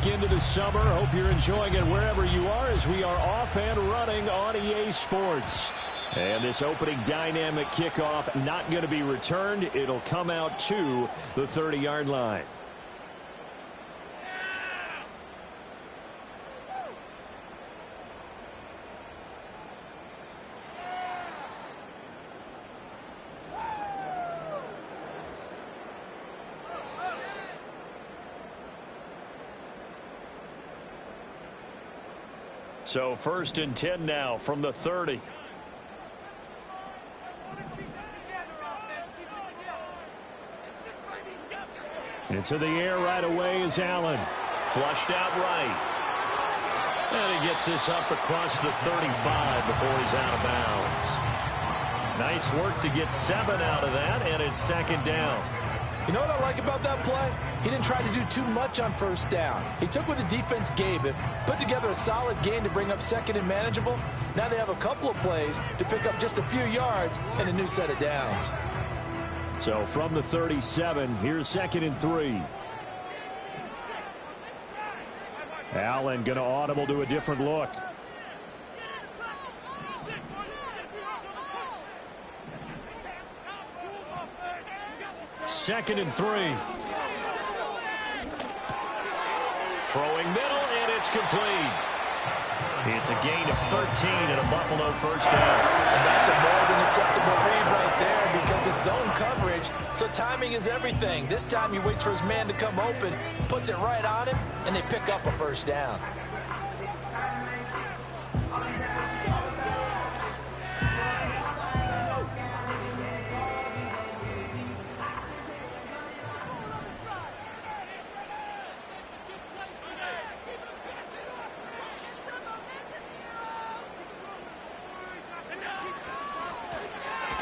week into the summer. Hope you're enjoying it wherever you are as we are off and running on EA Sports. And this opening dynamic kickoff not going to be returned. It'll come out to the 30-yard line. So 1st and 10 now from the 30. Into the air right away is Allen. Flushed out right. And he gets this up across the 35 before he's out of bounds. Nice work to get 7 out of that, and it's 2nd down. You know what I like about that play? He didn't try to do too much on 1st down. He took what the defense gave him, put together a solid gain to bring up 2nd and manageable. Now they have a couple of plays to pick up just a few yards and a new set of downs. So from the 37, here's 2nd and 3. Allen going to audible to a different look. Second and 3. Throwing middle, and it's complete. It's a gain of 13 and a Buffalo 1st down. And that's a more than acceptable read right there because it's zone coverage, so timing is everything. This time he waits for his man to come open, puts it right on him, and they pick up a 1st down.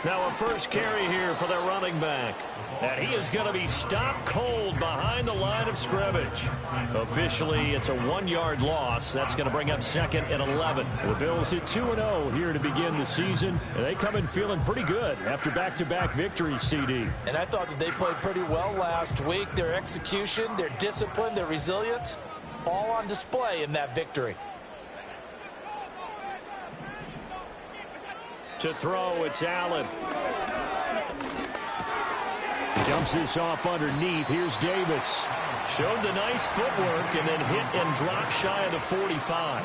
Now a first carry here for their running back. And he is going to be stopped cold behind the line of scrimmage. Officially, it's a 1-yard loss. That's going to bring up 2nd and 11. The Bills at 2-0 here to begin the season. And they come in feeling pretty good after back-to-back victories, CD. And I thought that they played pretty well last week. Their execution, their discipline, their resilience, all on display in that victory. To throw, it's Allen. Dumps this off underneath. Here's Davis. Showed the nice footwork and then hit and dropped shy of the 45.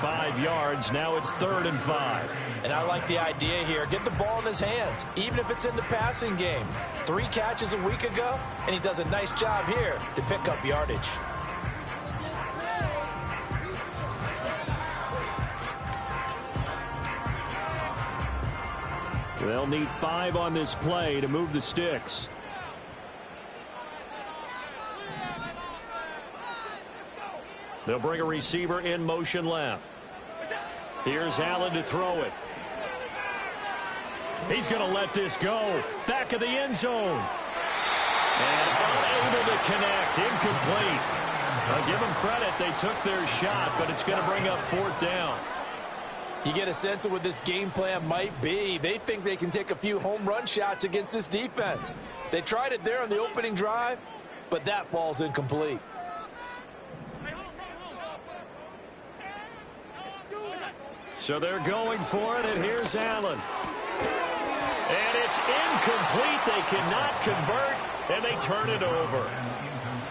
5 yards. Now it's 3rd and 5. And I like the idea here. Get the ball in his hands, even if it's in the passing game. 3 catches a week ago, and he does a nice job here to pick up yardage. They'll need 5 on this play to move the sticks. They'll bring a receiver in motion left. Here's Allen to throw it. He's going to let this go. Back of the end zone. And unable to connect. Incomplete. I'll give them credit. They took their shot, but it's going to bring up 4th down. You get a sense of what this game plan might be. They think they can take a few home run shots against this defense. They tried it there on the opening drive, but that falls incomplete. So they're going for it, and here's Allen. And it's incomplete. They cannot convert, and they turn it over.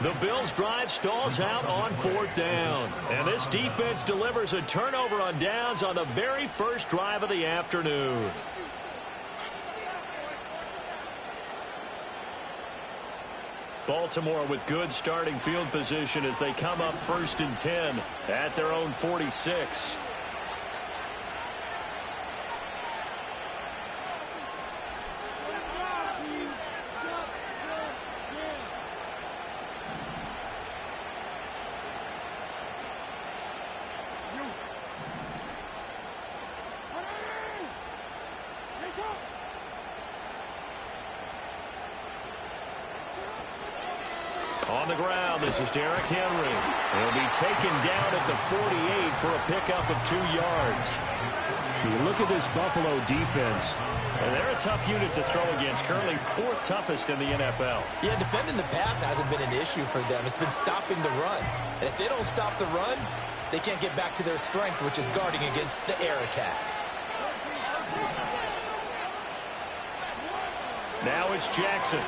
The Bills' drive stalls out on 4th down. And this defense delivers a turnover on downs on the very first drive of the afternoon. Baltimore with good starting field position as they come up 1st and 10 at their own 46. On the ground, this is Derrick Henry. He'll be taken down at the 48 for a pickup of 2 yards. You look at this Buffalo defense. And they're a tough unit to throw against, currently 4th toughest in the NFL. Yeah, defending the pass hasn't been an issue for them. It's been stopping the run. And if they don't stop the run, they can't get back to their strength, which is guarding against the air attack. Now it's Jackson.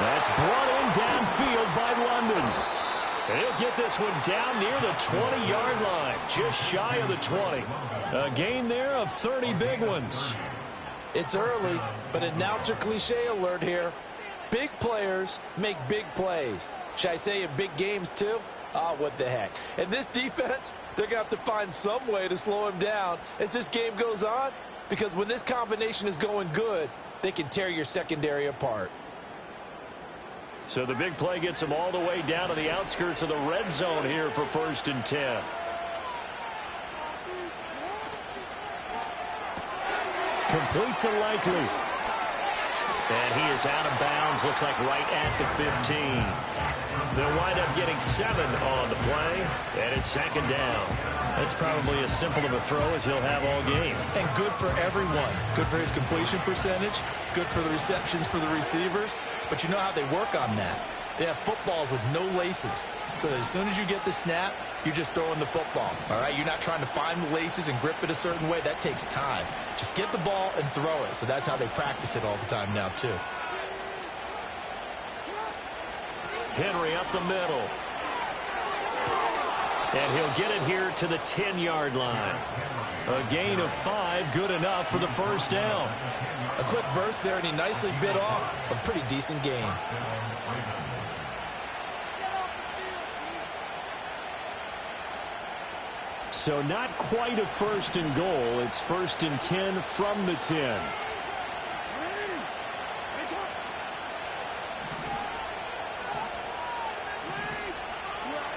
That's brought in downfield by London. And he'll get this one down near the 20-yard line, just shy of the 20. A gain there of 30 big ones. It's early, but announcer cliche alert here. Big players make big plays. Should I say in big games too? Oh, what the heck. And this defense, they're going to have to find some way to slow him down as this game goes on, because when this combination is going good, they can tear your secondary apart. So the big play gets them all the way down to the outskirts of the red zone here for 1st and 10. Complete to Likely. And he is out of bounds, looks like right at the 15. They'll wind up getting 7 on the play, and it's 2nd down. That's probably as simple of a throw as he'll have all game. And good for everyone. Good for his completion percentage, good for the receptions for the receivers. But you know how they work on that. They have footballs with no laces. So that as soon as you get the snap, you're just throwing the football. All right, you're not trying to find the laces and grip it a certain way. That takes time. Just get the ball and throw it. So that's how they practice it all the time now, too. Henry up the middle. And he'll get it here to the 10-yard line. A gain of 5, good enough for the 1st down. A quick burst there, and he nicely bit off a pretty decent gain. So not quite a 1st and goal. It's 1st and 10 from the 10.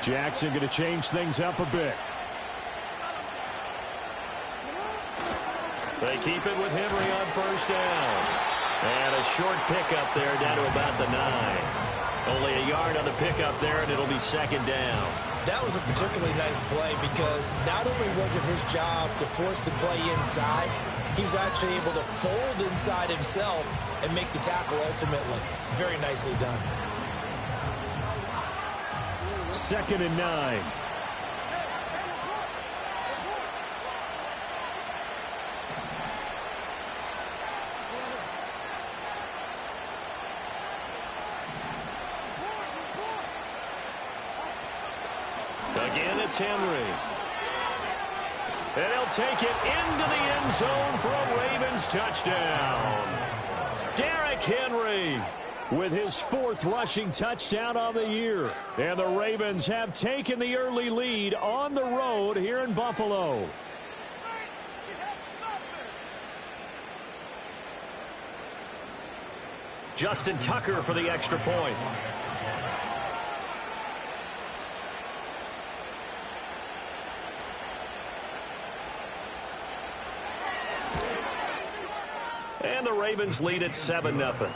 Jackson going to change things up a bit. They keep it with Henry on 1st down. And a short pickup there down to about the 9. Only a yard on the pickup there, and it'll be 2nd down. That was a particularly nice play because not only was it his job to force the play inside, he was actually able to fold inside himself and make the tackle ultimately. Very nicely done. 2nd and 9. Again, it's Henry. And he'll take it into the end zone for a Ravens touchdown. Derrick Henry with his 4th rushing touchdown on the year. And the Ravens have taken the early lead on the road here in Buffalo. Justin Tucker for the extra point. And the Ravens lead at 7-0.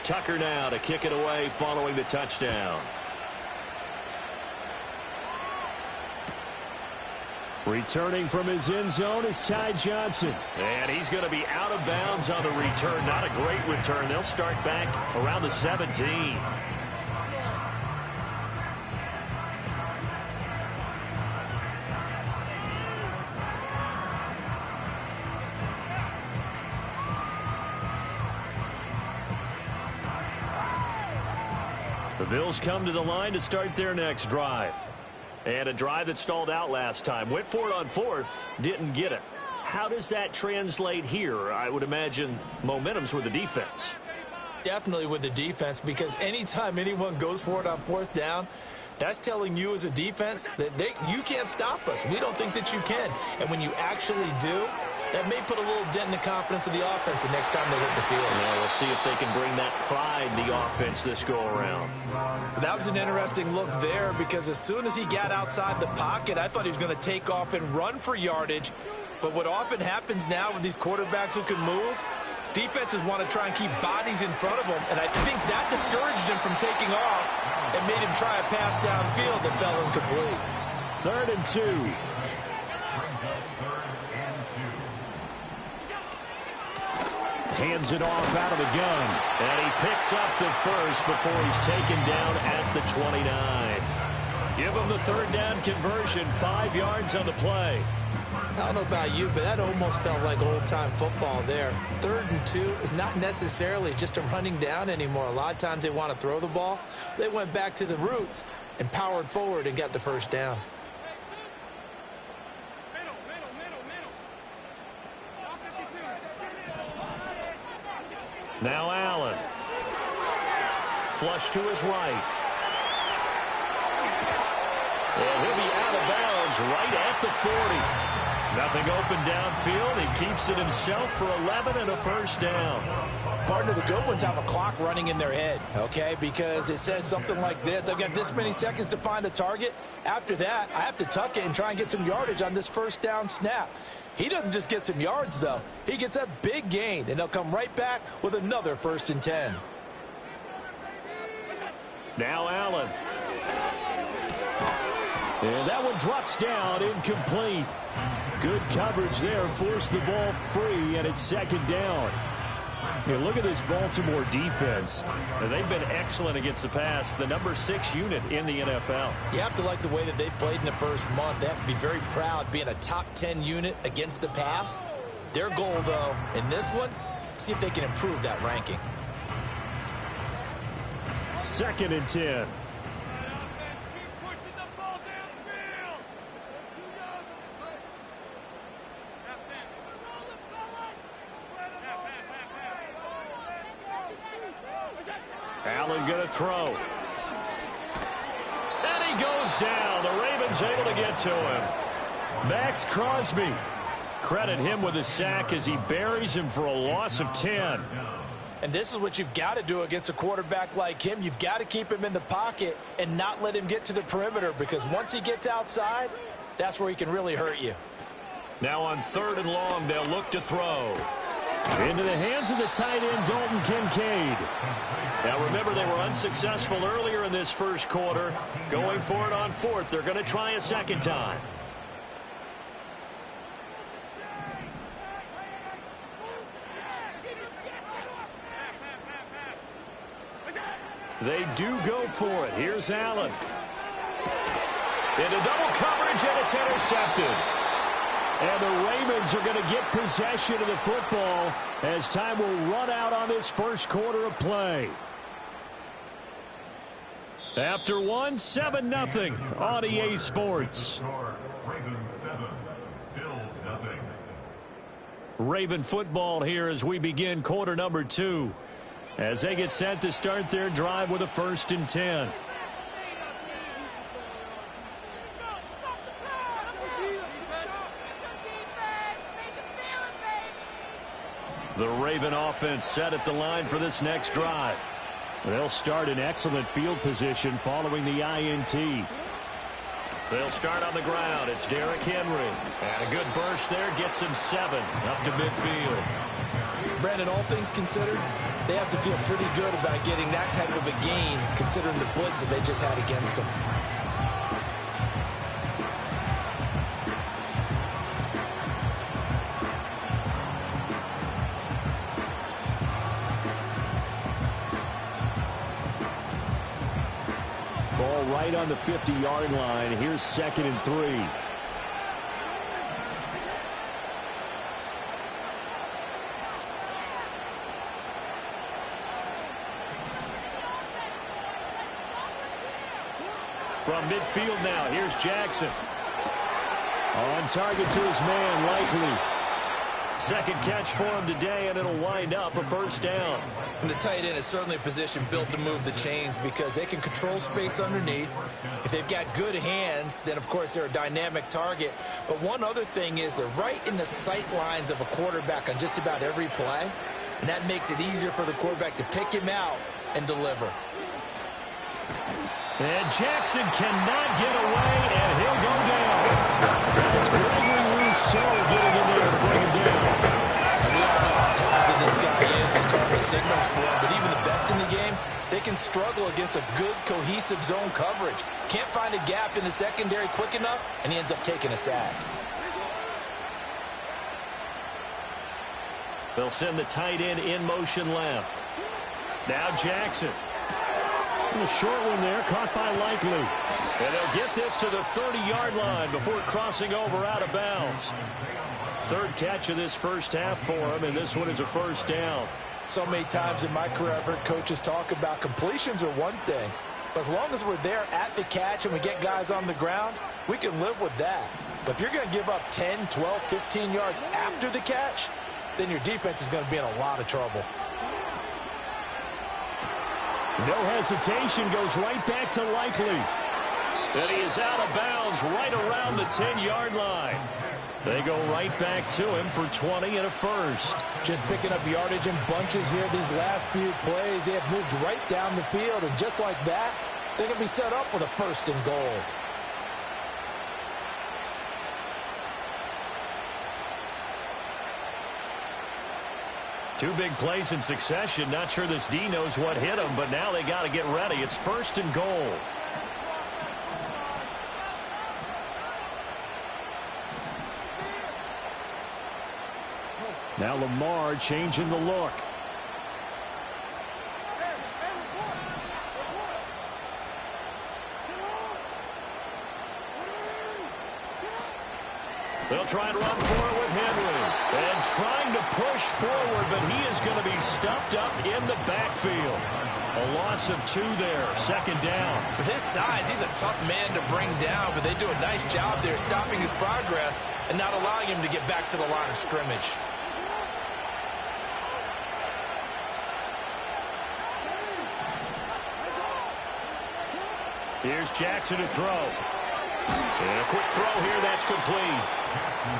Tucker now to kick it away following the touchdown. Returning from his end zone is Ty Johnson. And he's going to be out of bounds on the return. Not a great return. They'll start back around the 17. The Bills come to the line to start their next drive. And a drive that stalled out last time. Went for it on 4th, didn't get it. How does that translate here? I would imagine momentum's with the defense. Definitely with the defense, because anytime anyone goes for it on 4th down, that's telling you as a defense that you can't stop us. We don't think that you can. And when you actually do, that may put a little dent in the confidence of the offense the next time they hit the field. Yeah, we'll see if they can bring that pride in the offense this go-around. That was an interesting look there, because as soon as he got outside the pocket, I thought he was going to take off and run for yardage. But what often happens now with these quarterbacks who can move, Defenses want to try and keep bodies in front of them, and I think that discouraged him from taking off and made him try a pass downfield that fell incomplete. 3rd and 2. Hands it off out of the gun. And he picks up the first before he's taken down at the 29. Give him the 3rd down conversion, 5 yards on the play. I don't know about you, but that almost felt like old-time football there. 3rd and 2 is not necessarily just a running down anymore. A lot of times they want to throw the ball. They went back to the roots and powered forward and got the 1st down. Now Allen. Flush to his right. And he'll be out of bounds right at the 40. Nothing open downfield. He keeps it himself for 11 and a 1st down. Partner, the good ones have a clock running in their head, okay? Because it says something like this. I've got this many seconds to find a target. After that, I have to tuck it and try and get some yardage on this 1st down snap. He doesn't just get some yards, though. He gets a big gain, and they'll come right back with another 1st and 10. Now Allen. And that one drops down, incomplete. Good coverage there, forced the ball free, and it's 2nd down. Hey, look at this Baltimore defense. They've been excellent against the pass, the number 6 unit in the NFL. You have to like the way that they've played in the first month. They have to be very proud being a top 10 unit against the pass. Their goal, though, in this one, see if they can improve that ranking. 2nd and 10. Allen going to throw. And he goes down. The Ravens able to get to him. Max Crosby. Credit him with a sack as he buries him for a loss of 10. And this is what you've got to do against a quarterback like him. You've got to keep him in the pocket and not let him get to the perimeter, because once he gets outside, that's where he can really hurt you. Now on 3rd and long, they'll look to throw. Into the hands of the tight end, Dalton Kincaid. Now remember, they were unsuccessful earlier in this 1st quarter. Going for it on 4th. They're going to try a 2nd time. They do go for it. Here's Allen. Into double coverage, and it's intercepted. And the Ravens are going to get possession of the football as time will run out on this 1st quarter of play. After 1, 7-0 on EA Sports. Ravens 7, Bills 0. Raven football here as we begin quarter number 2. As they get set to start their drive with a 1st and 10. The Raven offense set at the line for this next drive. They'll start in excellent field position following the INT. They'll start on the ground. It's Derrick Henry. And a good burst there gets him 7 up to midfield. Brandon, all things considered, they have to feel pretty good about getting that type of a gain considering the blitz that they just had against them. Ball right on the 50-yard line. Here's 2nd and 3. From midfield now, here's Jackson. On target to his man, Likely. 2nd catch for him today, and it'll wind up a 1st down. And the tight end is certainly a position built to move the chains because they can control space underneath. If they've got good hands, then, of course, they're a dynamic target. But one other thing is they're right in the sight lines of a quarterback on just about every play, and that makes it easier for the quarterback to pick him out and deliver. And Jackson cannot get away, and he'll go down. That's Gregory Rousseau getting in there to bring him down. And we all know how talented this guy signals for him, but even the best in the game, they can struggle against a good, cohesive zone coverage. Can't find a gap in the secondary quick enough, and he ends up taking a sack. They'll send the tight end in motion left. Now Jackson. A short one there, caught by Likely. And they'll get this to the 30-yard line before crossing over out of bounds. Third catch of this first half for him, and this one is a first down. So many times in my career, I've heard coaches talk about completions are one thing. But as long as we're there at the catch and we get guys on the ground, we can live with that. But if you're going to give up 10, 12, 15 yards after the catch, then your defense is going to be in a lot of trouble. No hesitation, goes right back to Likely. And he is out of bounds right around the 10-yard line. They go right back to him for 20 and a first. Just picking up yardage in bunches here these last few plays. They have moved right down the field, and just like that, they're going to be set up with a first and goal. Two big plays in succession. Not sure this D knows what hit him, but now they got to get ready. It's first and goal. Now Lamar changing the look. They'll try and run for it with Henry. And trying to push forward, but he is going to be stuffed up in the backfield. A loss of 2 there, second down. With his size, he's a tough man to bring down, but they do a nice job there stopping his progress and not allowing him to get back to the line of scrimmage. Here's Jackson to throw. And a quick throw here, that's complete.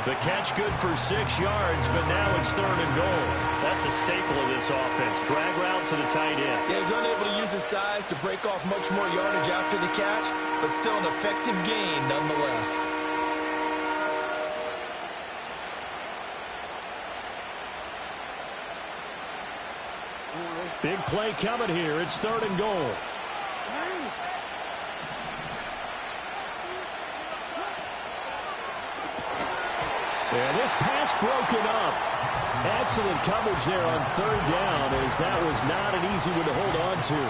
The catch good for 6 yards, but now it's third and goal. That's a staple of this offense. Drag route to the tight end. Yeah, he's unable to use his size to break off much more yardage after the catch, but still an effective gain nonetheless. Big play coming here. It's third and goal. And this pass broken up. Excellent coverage there on third down, as that was not an easy one to hold on to.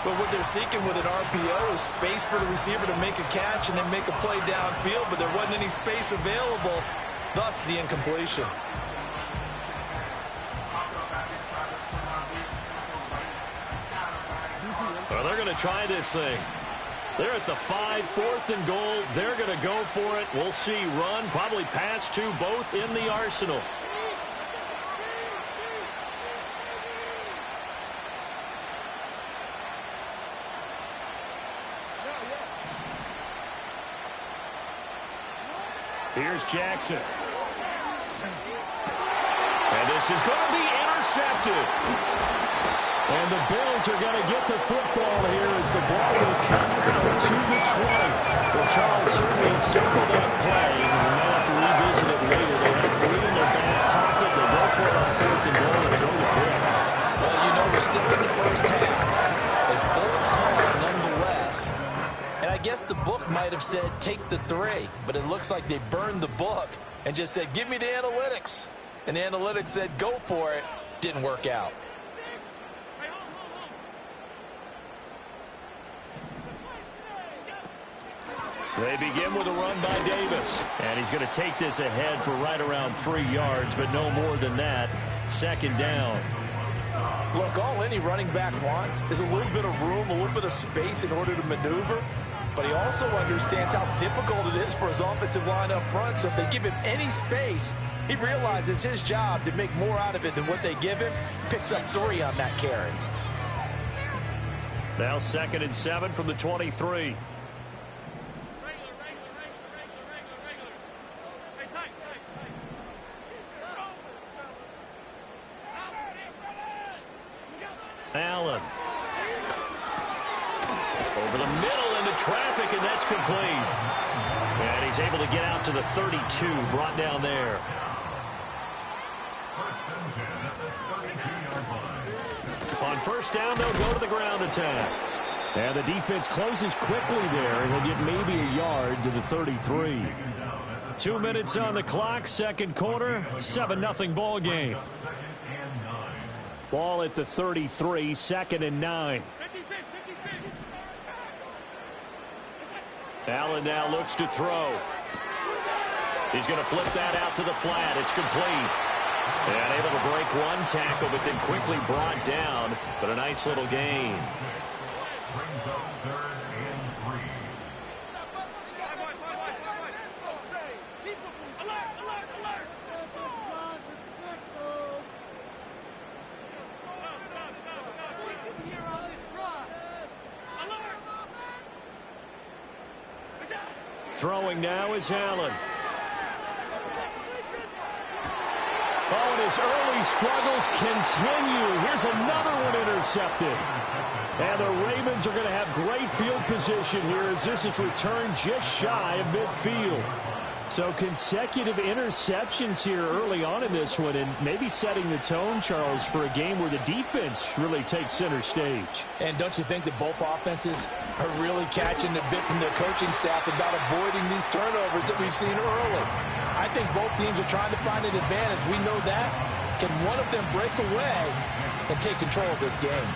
But what they're seeking with an RPO is space for the receiver to make a catch and then make a play downfield, but there wasn't any space available, thus the incompletion. Well, they're going to try this thing. They're at the 5, fourth and goal. They're going to go for it. We'll see. Run, probably pass to both in the arsenal. Here's Jackson. And this is going to be intercepted. And the Bills are going to get the football here as the ball will come out to the 20. Well, Charles certainly circled that play. We may have to revisit it later. They have 3 in their back pocket. They go for it on fourth and goal and throw the pick. Well, you know, we're still in the first half. A bold call nonetheless. And I guess the book might have said take the 3, but it looks like they burned the book and just said give me the analytics. And the analytics said go for it. Didn't work out. They begin with a run by Davis. And he's going to take this ahead for right around 3 yards, but no more than that. Second down. Look, all any running back wants is a little bit of room, a little bit of space in order to maneuver. But he also understands how difficult it is for his offensive line up front. So if they give him any space, he realizes his job to make more out of it than what they give him. Picks up 3 on that carry. Now 2nd and 7 from the 23. Allen. Over the middle into traffic, and that's complete. And he's able to get out to the 32, brought down there. First and 10 at the 32-yard line. On first down, they'll go to the ground attack. And the defense closes quickly there, and he'll get maybe a yard to the 33. 2 minutes on the clock, second quarter, 7-0 ball game. Ball at the 33, 2nd and 9. Allen now looks to throw. He's going to flip that out to the flat. It's complete. And able to break one tackle, but then quickly brought down. But a nice little gain. Brings up 3rd and 3. Throwing now is Allen. Oh, and his early struggles continue. Here's another one intercepted. And the Ravens are going to have great field position here as this is returned just shy of midfield. So consecutive interceptions here early on in this one, and maybe setting the tone, Charles, for a game where the defense really takes center stage. And don't you think that both offenses are really catching a bit from their coaching staff about avoiding these turnovers that we've seen early? I think both teams are trying to find an advantage. We know that. Can one of them break away and take control of this game?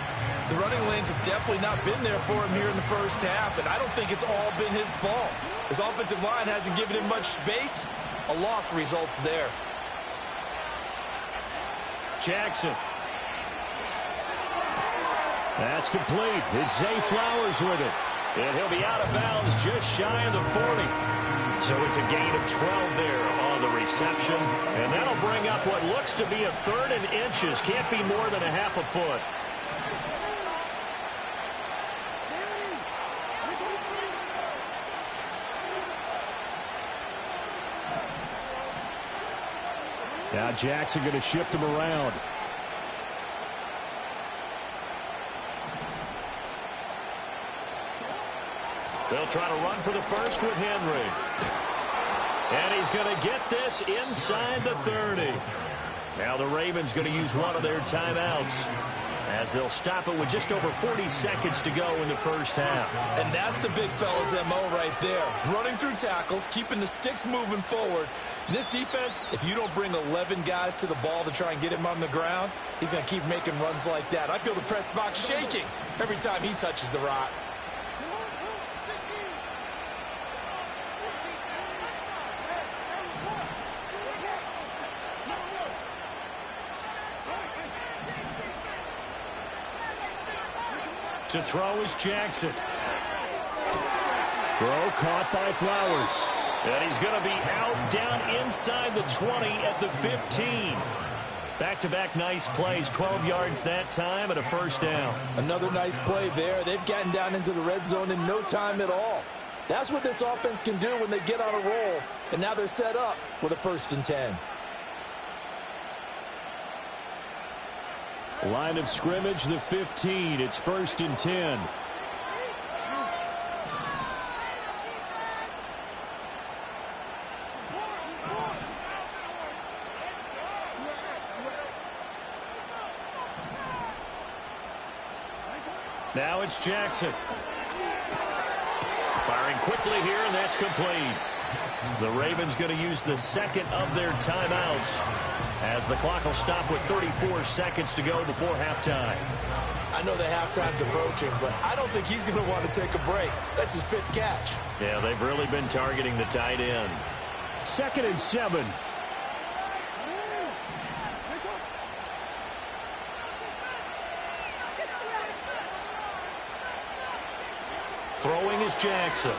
The running lanes have definitely not been there for him here in the first half, and I don't think it's all been his fault. His offensive line hasn't given him much space. A loss results there. Jackson. That's complete. It's Zay Flowers with it. And he'll be out of bounds just shy of the 40. So it's a gain of 12 there on the reception. And that'll bring up what looks to be a 3rd and inches. Can't be more than a half a foot. Now Jackson going to shift him around. They'll try to run for the first with Henry. And he's going to get this inside the 30. Now the Ravens going to use one of their timeouts as they'll stop it with just over 40 seconds to go in the first half. And that's the big fella's MO right there. Running through tackles, keeping the sticks moving forward. In this defense, if you don't bring 11 guys to the ball to try and get him on the ground, he's going to keep making runs like that. I feel the press box shaking every time he touches the rock. To throw is Jackson. Throw caught by Flowers. And he's going to be out down inside the 20 at the 15. Back-to-back nice plays, 12 yards that time and a first down. Another nice play there. They've gotten down into the red zone in no time at all. That's what this offense can do when they get on a roll. And now they're set up with a 1st and 10. Line of scrimmage, the 15. It's 1st and 10. Now it's Jackson. Firing quickly here, and that's complete. The Ravens going to use the second of their timeouts as the clock will stop with 34 seconds to go before halftime. I know that halftime's approaching, but I don't think he's going to want to take a break. That's his 5th catch. Yeah, they've really been targeting the tight end. 2nd and 7. Throwing is Jackson.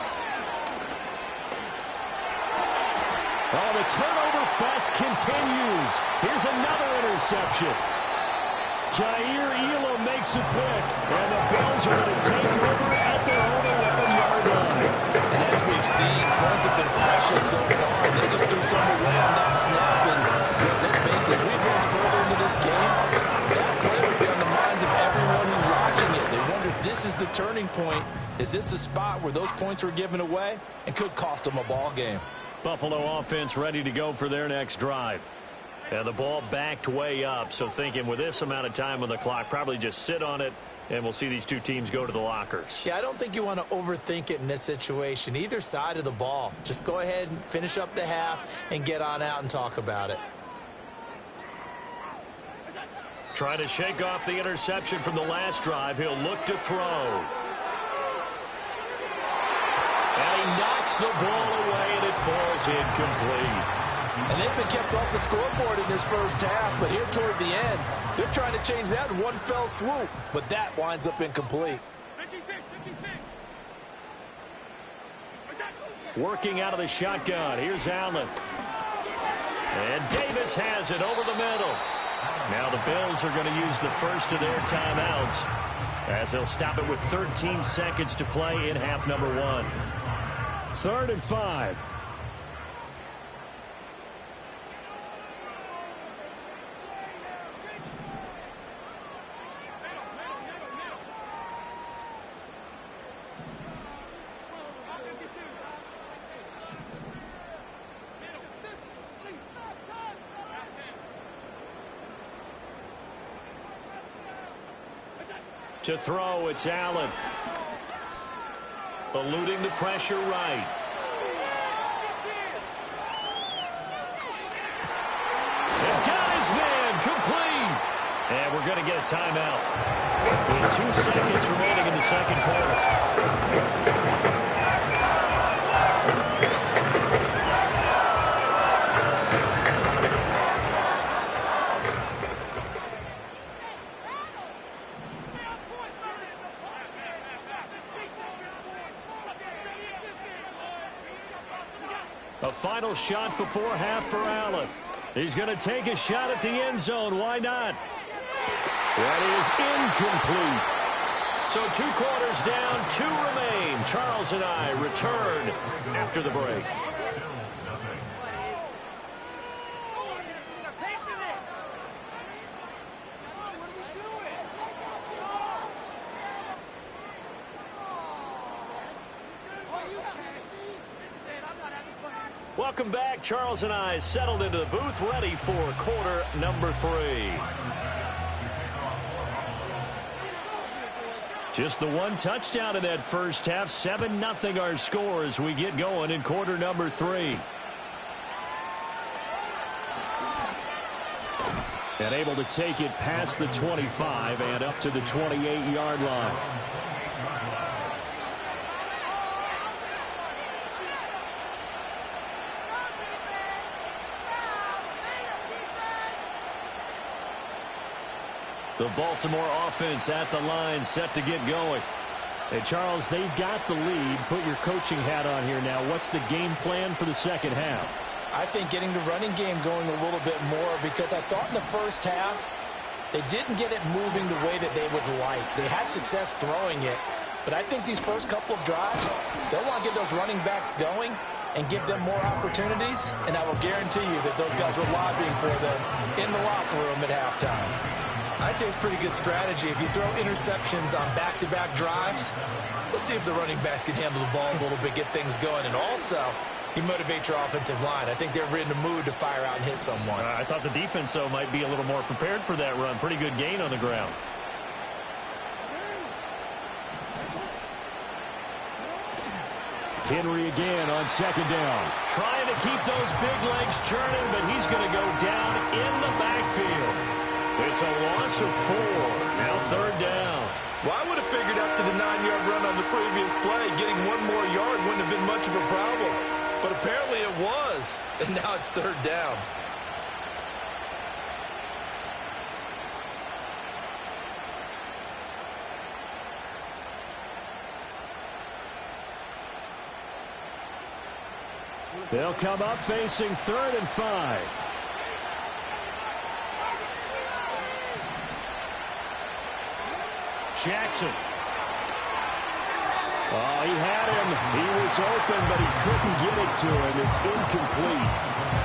Oh, the turnover fest continues. Here's another interception. Jair Elam makes a pick, and the Bills are going to take over at their own 11-yard line. And as we've seen, points have been precious so far. They just threw some away on that snap. And let's face it, as we advance further into this game, that play will be on the minds of everyone who's watching it. They wonder if this is the turning point. Is this the spot where those points were given away and could cost them a ball game? Buffalo offense ready to go for their next drive. And the ball backed way up, so thinking with this amount of time on the clock, probably just sit on it, and we'll see these two teams go to the lockers. Yeah, I don't think you want to overthink it in this situation. Either side of the ball. Just go ahead and finish up the half and get on out and talk about it. Trying to shake off the interception from the last drive. He'll look to throw. And he knocks the ball away, and it falls incomplete. And they've been kept off the scoreboard in this first half, but here toward the end, they're trying to change that in one fell swoop, but that winds up incomplete. Working out of the shotgun. Here's Allen. And Davis has it over the middle. Now the Bills are going to use the first of their timeouts as they'll stop it with 13 seconds to play in half number 1. 3rd and 5. To throw, it's Allen. Eluding the pressure right. And got his man complete. And we're going to get a timeout with 2 seconds remaining in the second quarter. A final shot before half for Allen. He's going to take a shot at the end zone. Why not? That is incomplete. So 2 quarters down, 2 remain. Charles and I return after the break. Welcome back. Charles and I settled into the booth, ready for quarter number 3. Just the 1 touchdown in that first half. 7-0 our score as we get going in quarter number 3. And able to take it past the 25 and up to the 28-yard line. The Baltimore offense at the line, set to get going. Hey, Charles, they've got the lead. Put your coaching hat on here now. What's the game plan for the second half? I think getting the running game going a little bit more, because I thought in the first half they didn't get it moving the way that they would like. They had success throwing it, but I think these first couple of drives, they'll want to get those running backs going and give them more opportunities, and I will guarantee you that those guys were lobbying for them in the locker room at halftime. I'd say it's pretty good strategy. If you throw interceptions on back-to-back drives, let's see if the running backs can handle the ball a little bit, get things going. And also, you motivate your offensive line. I think they're in the mood to fire out and hit someone. I thought the defense, though, might be a little more prepared for that run. Pretty good gain on the ground. Henry again on second down. Trying to keep those big legs churning, but he's going to go down in the backfield. It's a loss of 4. Now 3rd down. Well, I would have figured after the 9-yard run on the previous play, getting 1 more yard wouldn't have been much of a problem. But apparently it was. And now it's 3rd down. They'll come up facing 3rd and 5. Jackson. Oh, he had him. He was open, but he couldn't get it to him. It's incomplete.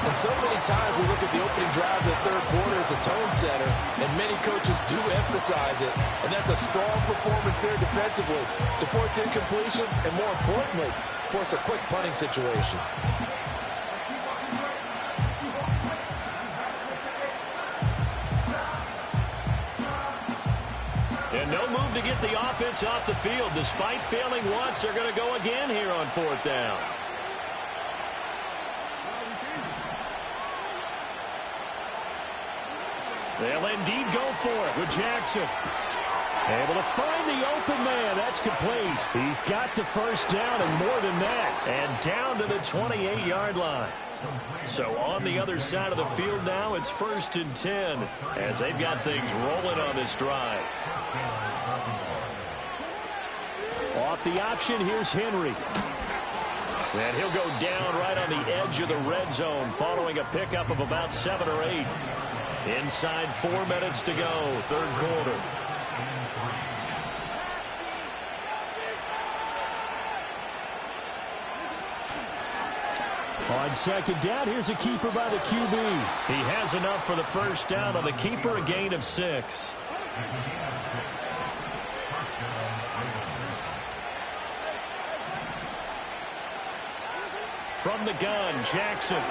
And so many times we look at the opening drive of the third quarter as a tone setter, and many coaches do emphasize it. And that's a strong performance there defensively to force incompletion and, more importantly, force a quick punting situation. And no move to get the offense off the field. Despite failing once, they're going to go again here on 4th down. They'll indeed go for it with Jackson. Able to find the open man. That's complete. He's got the first down and more than that. And down to the 28-yard line. So on the other side of the field now, it's 1st and 10 as they've got things rolling on this drive. Off the option, here's Henry. And he'll go down right on the edge of the red zone following a pickup of about 7 or 8. Inside 4 minutes to go, 3rd quarter. On 2nd down, here's a keeper by the QB. He has enough for the first down on the keeper, a gain of 6. From the gun, Jackson.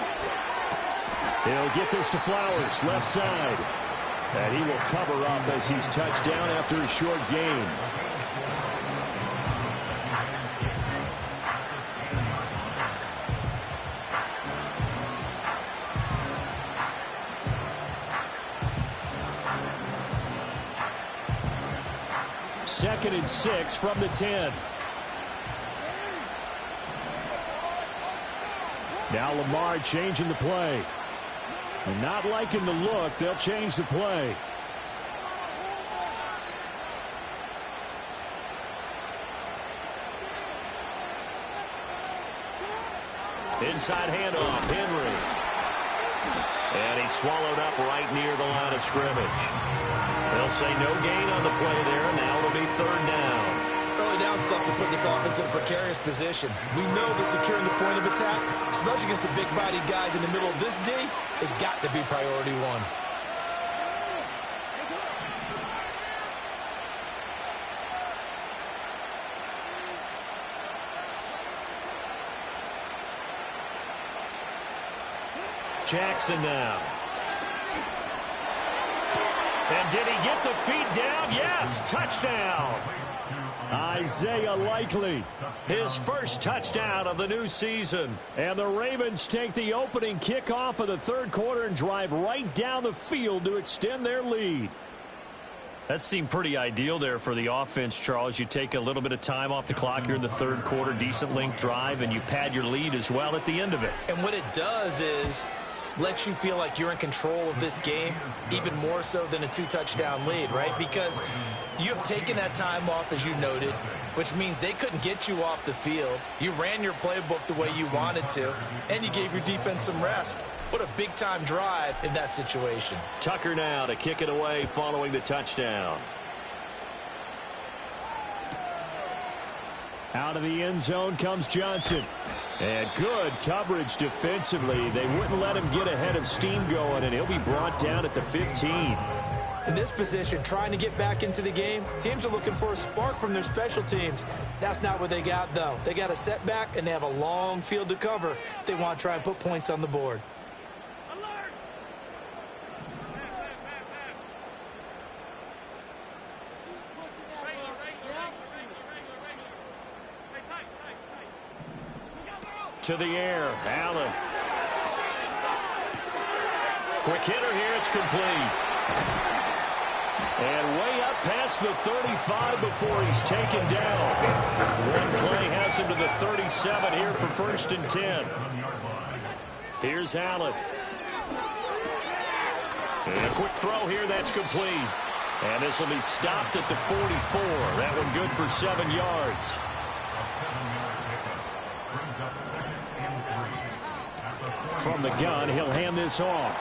He'll get this to Flowers, left side. And he will cover up as he's touched down after a short gain. Second and 6 from the 10. Now Lamar changing the play. And not liking the look, they'll change the play. Inside handoff, Henry. And he's swallowed up right near the line of scrimmage. They'll say no gain on the play there. Now it'll be 3rd down. Early down stuff to put this offense in a precarious position. We know that securing the point of attack, especially against the big-bodied guys in the middle of this D, has got to be priority 1. Jackson now. And did he get the feet down? Yes, touchdown. Isaiah Likely. His first touchdown of the new season. And the Ravens take the opening kickoff of the 3rd quarter and drive right down the field to extend their lead. That seemed pretty ideal there for the offense, Charles. You take a little bit of time off the clock here in the 3rd quarter, decent length drive, and you pad your lead as well at the end of it. And what it does is lets you feel like you're in control of this game, even more so than a 2-touchdown lead, right? Because you have taken that time off, as you noted, which means they couldn't get you off the field. You ran your playbook the way you wanted to, and you gave your defense some rest. What a big-time drive in that situation. Tucker now to kick it away following the touchdown. Out of the end zone comes Johnson. And good coverage defensively. They wouldn't let him get ahead of steam going, and he'll be brought down at the 15. In this position, trying to get back into the game, teams are looking for a spark from their special teams. That's not what they got, though. They got a setback, and they have a long field to cover if they want to try and put points on the board. To the air, Allen. Quick hitter here, it's complete. And way up past the 35 before he's taken down. One play has him to the 37 here for 1st and 10. Here's Allen. And a quick throw here, that's complete. And this will be stopped at the 44. That one good for 7 yards. From the gun, he'll hand this off.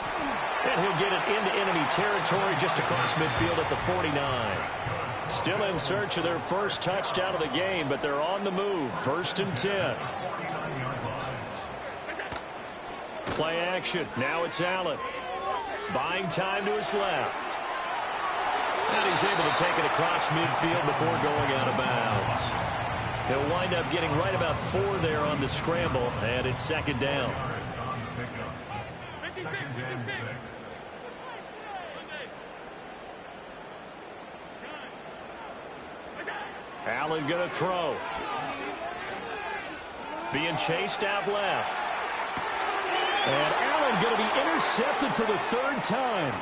And he'll get it into enemy territory just across midfield at the 49. Still in search of their first touchdown of the game, but they're on the move. 1st and 10. Play action. Now it's Allen. Buying time to his left. And he's able to take it across midfield before going out of bounds. He'll wind up getting right about 4 there on the scramble, and it's 2nd down. Allen going to throw. Being chased out left. And Allen going to be intercepted for the third time.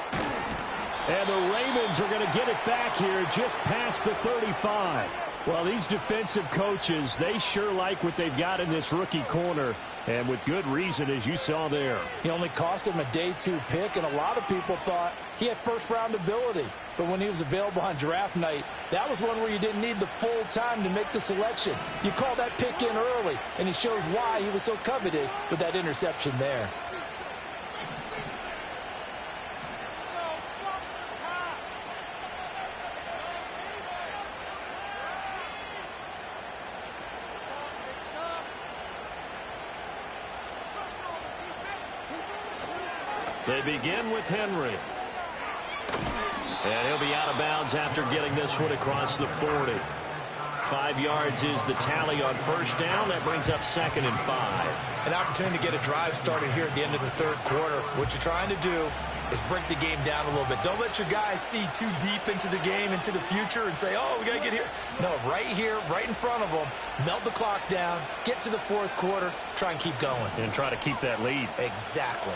And the Ravens are going to get it back here just past the 35. Well, these defensive coaches, they sure like what they've got in this rookie corner. And with good reason, as you saw there. He only cost him a day 2 pick, and a lot of people thought he had first-round ability. But when he was available on draft night, that was one where you didn't need the full time to make the selection. You call that pick in early, and he shows why he was so coveted with that interception there. They begin with Henry. And he'll be out of bounds after getting this one across the 40. 5 yards is the tally on first down. That brings up 2nd and 5. An opportunity to get a drive started here at the end of the third quarter. What you're trying to do is break the game down a little bit. Don't let your guys see too deep into the game, into the future, and say, oh, we got to get here. No, right here, right in front of them, melt the clock down, get to the fourth quarter, try and keep going. And try to keep that lead. Exactly.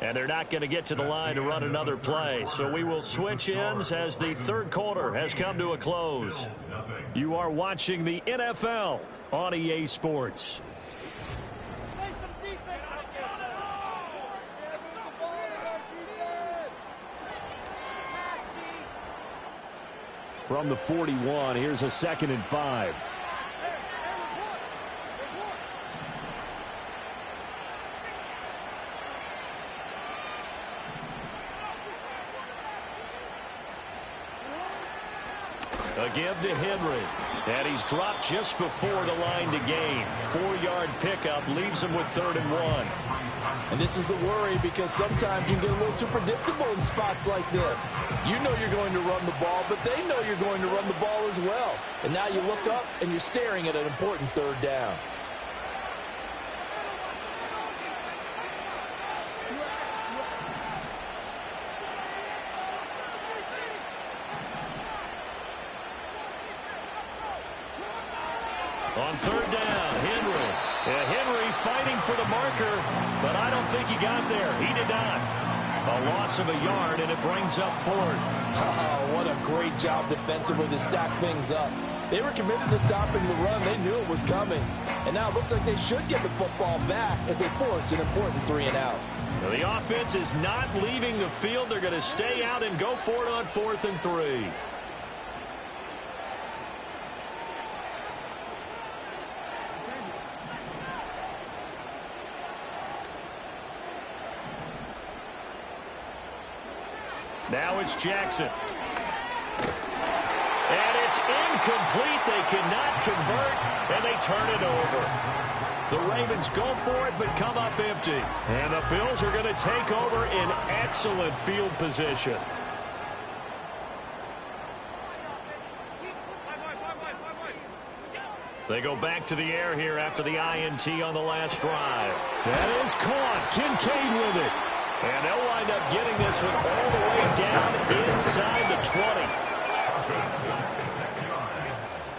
And they're not going to get to the line to run another play. So we will switch ends as the third quarter has come to a close. You are watching the NFL on EA Sports. From the 41, here's a 2nd and 5. A give to Henry. And he's dropped just before the line to gain. 4-yard pickup leaves him with 3rd and 1. And this is the worry, because sometimes you get a little too predictable in spots like this. You know you're going to run the ball, but they know you're going to run the ball as well. And now you look up and you're staring at an important 3rd down. On 3rd down, Henry. Yeah, Henry fighting for the marker, but I don't think he got there. He did not. A loss of a yard, and it brings up 4th. Oh, what a great job defensively to stack things up. They were committed to stopping the run. They knew it was coming. And now it looks like they should get the football back as they force an important 3 and out. Well, the offense is not leaving the field. They're going to stay out and go for it on 4th and 3. Now it's Jackson. And it's incomplete. They cannot convert, and they turn it over. The Ravens go for it, but come up empty. And the Bills are going to take over in excellent field position. They go back to the air here after the INT on the last drive. That is caught. Kincaid with it. And they'll wind up getting this one all the way down inside the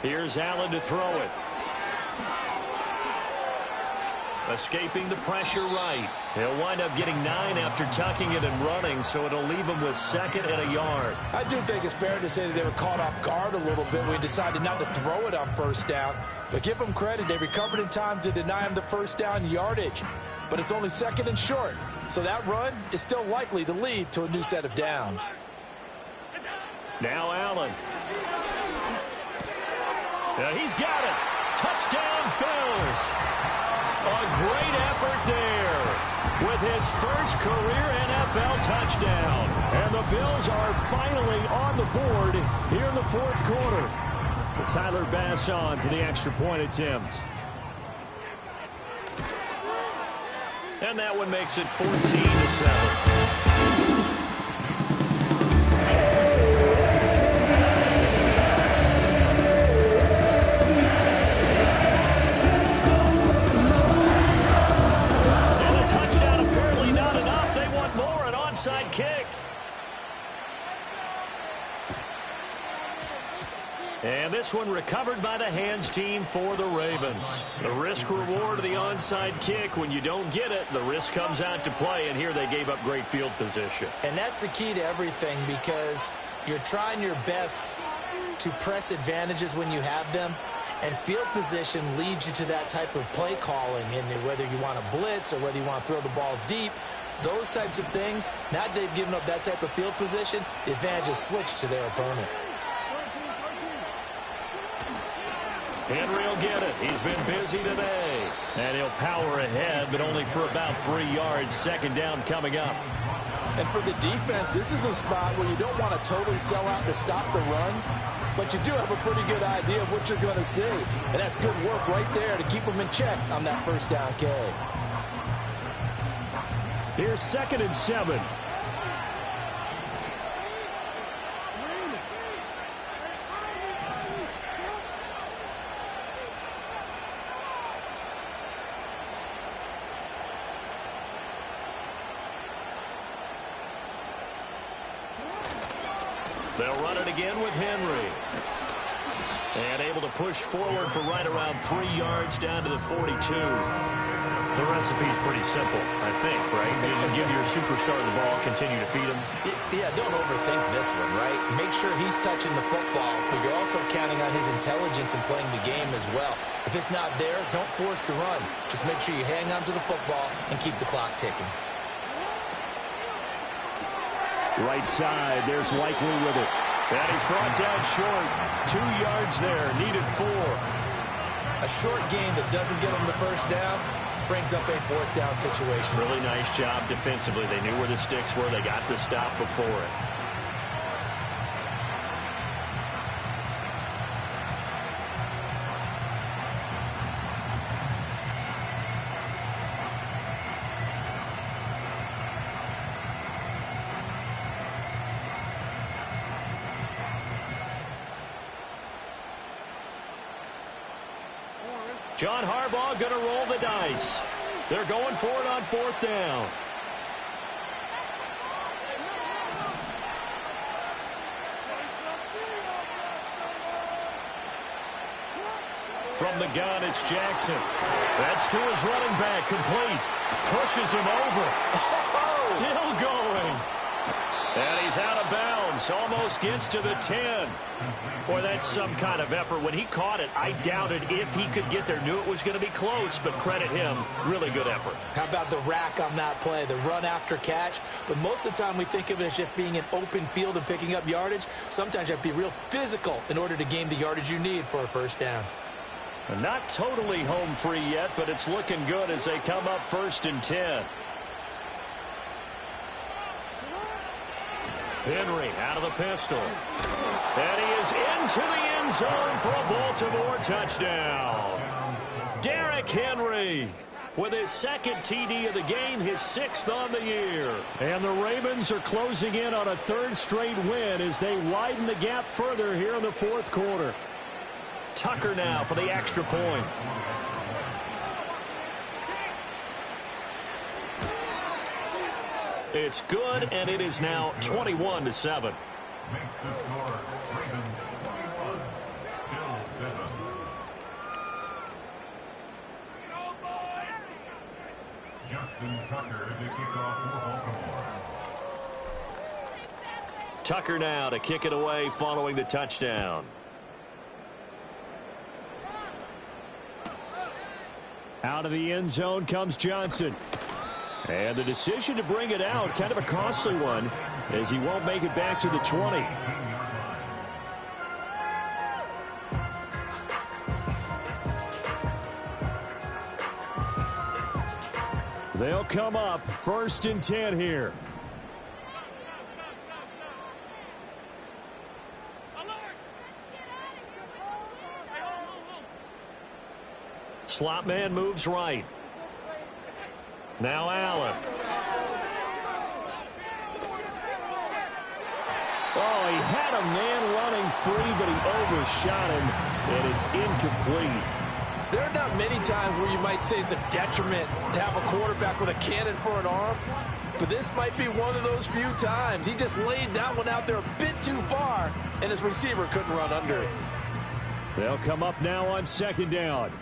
20. Here's Allen to throw it. Escaping the pressure right. He'll wind up getting 9 after tucking it and running, so it'll leave him with 2nd and a yard. I do think it's fair to say that they were caught off guard a little bit when he decided not to throw it on 1st down. But give them credit. They recovered in time to deny him the 1st down yardage. But it's only 2nd and short. So that run is still likely to lead to a new set of downs. Now Allen. He's got it. Touchdown, Bills. A great effort there with his first career NFL touchdown. And the Bills are finally on the board here in the 4th quarter. Tyler Bass on for the extra point attempt. And that one makes it 14-7. Kick. And this one recovered by the hands team for the Ravens. The risk reward of the onside kick. When you don't get it, the risk comes out to play, and here they gave up great field position. And that's the key to everything, because you're trying your best to press advantages when you have them, and field position leads you to that type of play calling. And whether you want to blitz or whether you want to throw the ball deep, those types of things, now that they've given up that type of field position, the advantage is switched to their opponent. Henry will get it. He's been busy today. And he'll power ahead, but only for about 3 yards. Second down coming up. And for the defense, this is a spot where you don't want to totally sell out to stop the run, but you do have a pretty good idea of what you're going to see. And that's good work right there to keep them in check on that first down carry. Here's 2nd and 7. They'll run it again with Henry. And able to push forward for right around 3 yards down to the 42. The recipe's pretty simple, I think, right? Just give your superstar the ball, continue to feed him. Yeah, don't overthink this one, right? Make sure he's touching the football, but you're also counting on his intelligence in playing the game as well. If it's not there, don't force the run. Just make sure you hang on to the football and keep the clock ticking. Right side, there's Likely with it. And he's brought down short. 2 yards there, needed 4. A short gain that doesn't get him the first down brings up a 4th down situation. Really nice job defensively. They knew where the sticks were. They got the stop before it. John Harbaugh going to roll the dice. They're going for it on 4th down. From the gun, it's Jackson. That's to his running back, complete. Pushes him over. Still going. And he's out of bounds. Almost gets to the 10. Boy, that's some kind of effort. When he caught it, I doubted if he could get there. Knew it was going to be close, but credit him. Really good effort. How about the rack on that play, the run after catch? But most of the time we think of it as just being an open field and picking up yardage. Sometimes you have to be real physical in order to gain the yardage you need for a first down. Not totally home free yet, but it's looking good as they come up 1st and 10. Henry out of the pistol. And he is into the end zone for a Baltimore touchdown. Derrick Henry with his 2nd TD of the game, his 6th on the year. And the Ravens are closing in on a 3rd straight win as they widen the gap further here in the 4th quarter. Tucker now for the extra point. It's good, and it is now 21-7. Makes the score Ravens 21, Bills 7. Justin Tucker to kick off for Baltimore. Tucker now to kick it away following the touchdown. Out of the end zone comes Johnson. And the decision to bring it out, kind of a costly one, as he won't make it back to the 20. They'll come up 1st and 10 here. Slot man moves right. Now Allen. Oh, he had a man running free, but he overshot him, and it's incomplete. There are not many times where you might say it's a detriment to have a quarterback with a cannon for an arm, but this might be one of those few times. He just laid that one out there a bit too far, and his receiver couldn't run under it. They'll come up now on second down.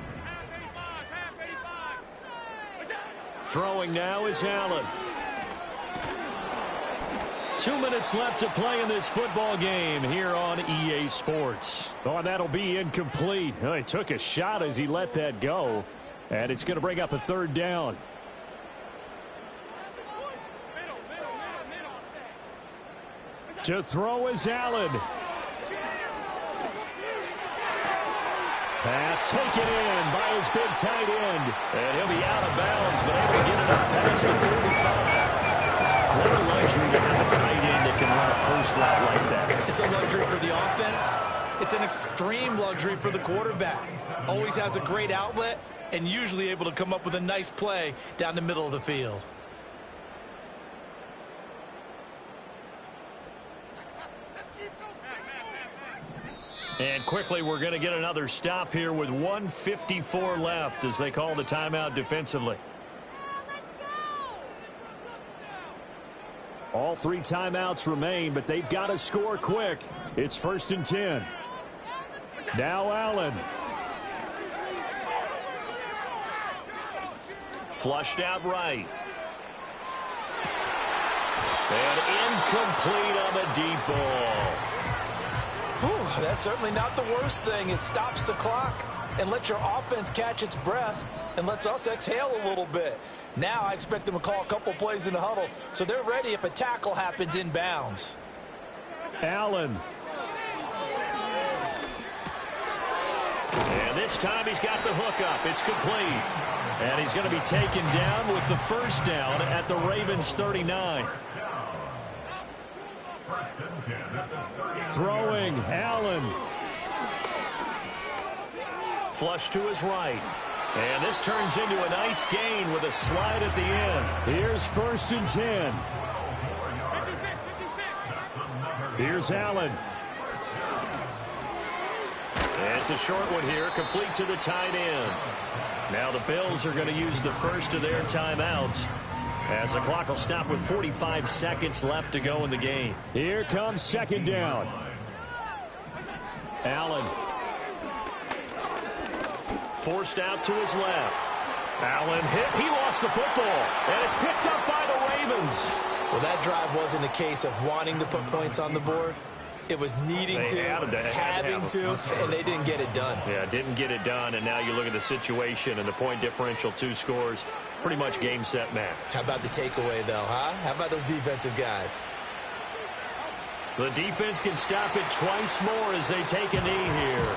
Throwing now is Allen. 2 minutes left to play in this football game here on EA Sports. Oh, and that'll be incomplete. Oh, he took a shot as he let that go. And it's going to bring up a third down. To throw is Allen. Pass taken in by his big tight end. And he'll be out of bounds, but able to get it up past the 45. What a luxury to have a tight end that can run a post route like that. It's a luxury for the offense. It's an extreme luxury for the quarterback. Always has a great outlet and usually able to come up with a nice play down the middle of the field. And quickly, we're going to get another stop here with 1:54 left as they call the timeout defensively. All 3 timeouts remain, but they've got to score quick. It's 1st and 10. Now Allen. Flushed out right. And incomplete on the deep ball. Whew, that's certainly not the worst thing. It stops the clock and lets your offense catch its breath and lets us exhale a little bit. Now I expect them to call a couple plays in the huddle, so they're ready if a tackle happens inbounds. Allen. And this time he's got the hook up. It's complete. And he's going to be taken down with the first down at the Ravens 39. Throwing, Allen. Flush to his right. And this turns into a nice gain with a slide at the end. Here's 1st and 10. Here's Allen. It's a short one here, complete to the tight end. Now the Bills are going to use the first of their timeouts as the clock will stop with 45 seconds left to go in the game. Here comes second down. Allen. Forced out to his left. Allen hit. He lost the football. And it's picked up by the Ravens. Well, that drive wasn't a case of wanting to put points on the board. It was needing to, having to, and they didn't get it done. Yeah, didn't get it done, and now you look at the situation and the point differential, 2 scores, pretty much game, set, match. How about the takeaway, though, huh? How about those defensive guys? The defense can stop it twice more as they take a knee here.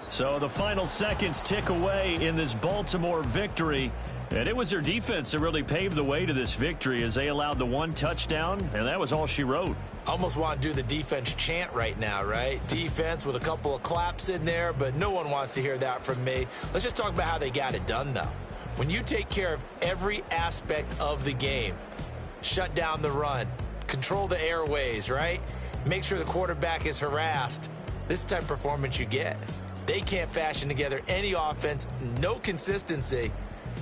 So the final seconds tick away in this Baltimore victory. And it was their defense that really paved the way to this victory as they allowed the 1 touchdown, and that was all she wrote. Almost want to do the defense chant right now, right? Defense with a couple of claps in there, but no one wants to hear that from me. Let's just talk about how they got it done, though. When you take care of every aspect of the game, shut down the run, control the airways, right? Make sure the quarterback is harassed. This type of performance you get. They can't fashion together any offense, no consistency,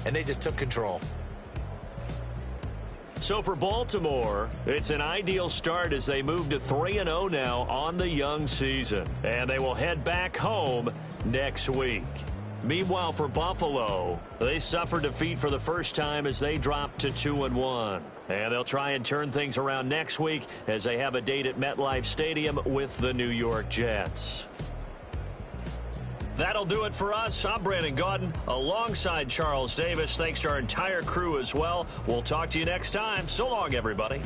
and they just took control. So for Baltimore, it's an ideal start as they move to 3-0 now on the young season. And they will head back home next week. Meanwhile, for Buffalo, they suffered defeat for the first time as they dropped to 2-1. And they'll try and turn things around next week as they have a date at MetLife Stadium with the New York Jets. That'll do it for us. I'm Brandon Gaudin alongside Charles Davis. Thanks to our entire crew as well. We'll talk to you next time. So long, everybody.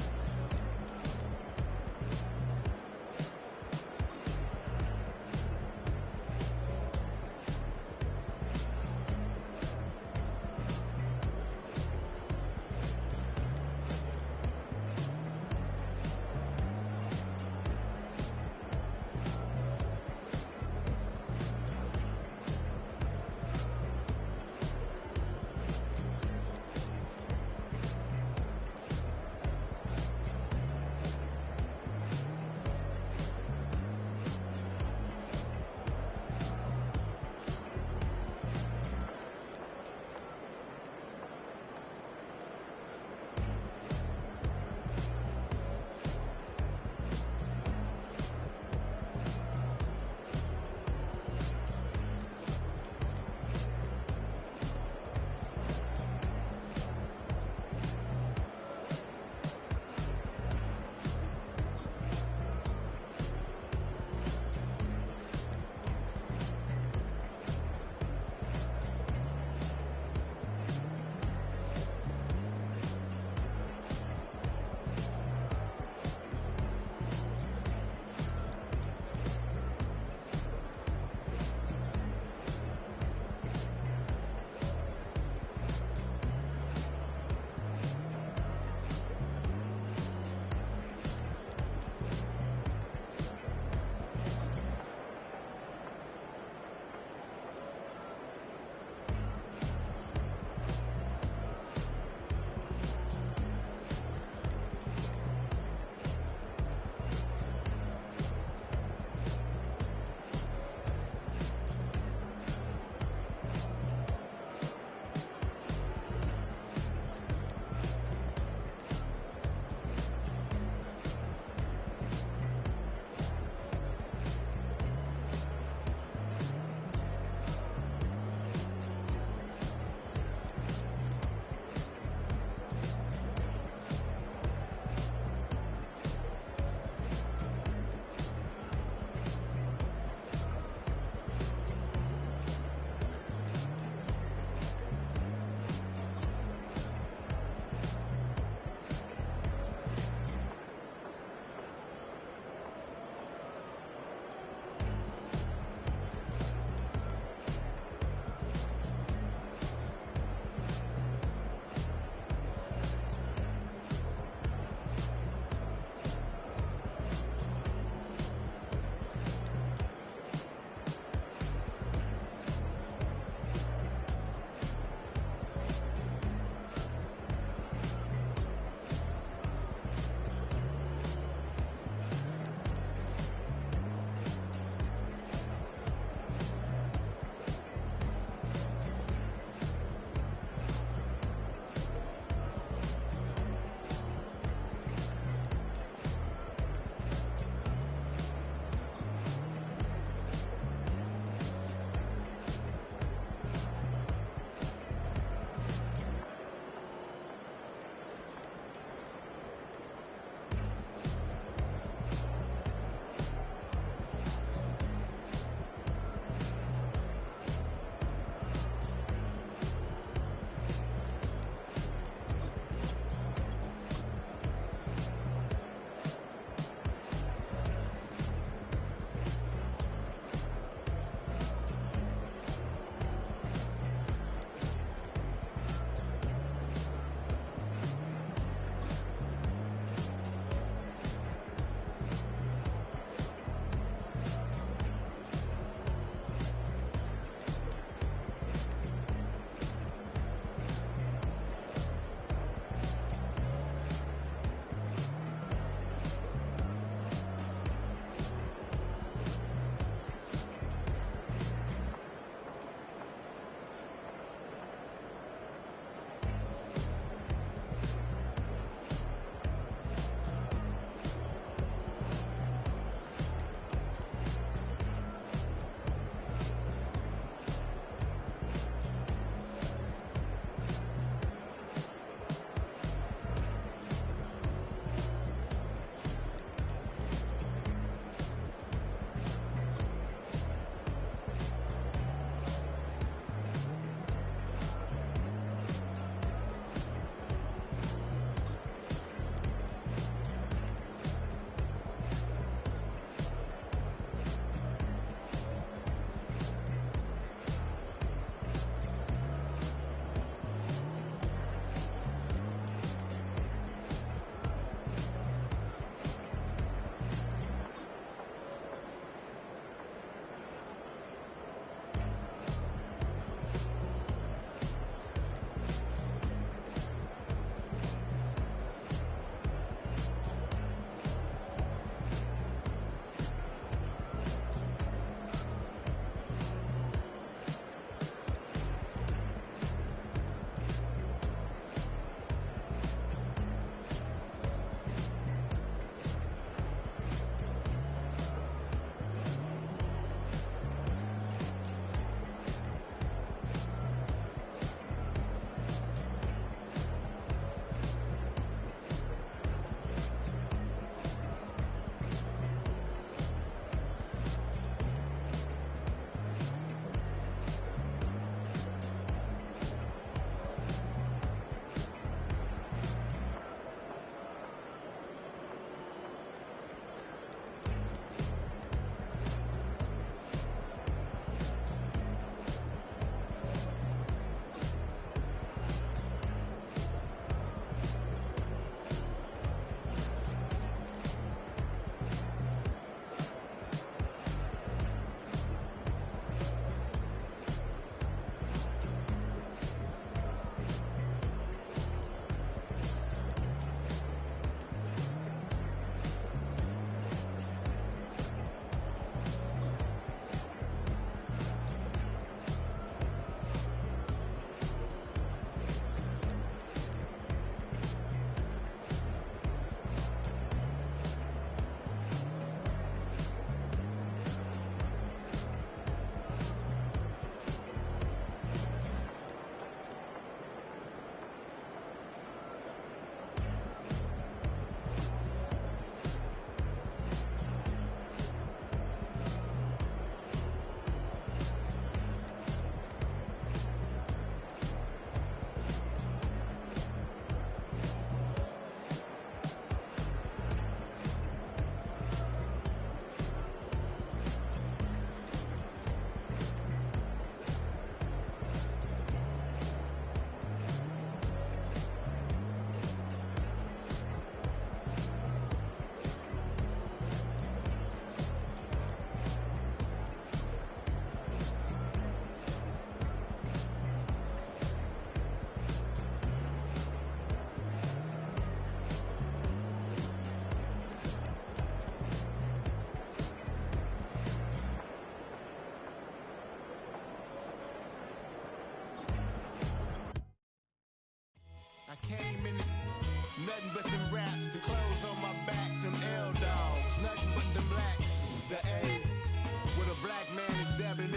came in the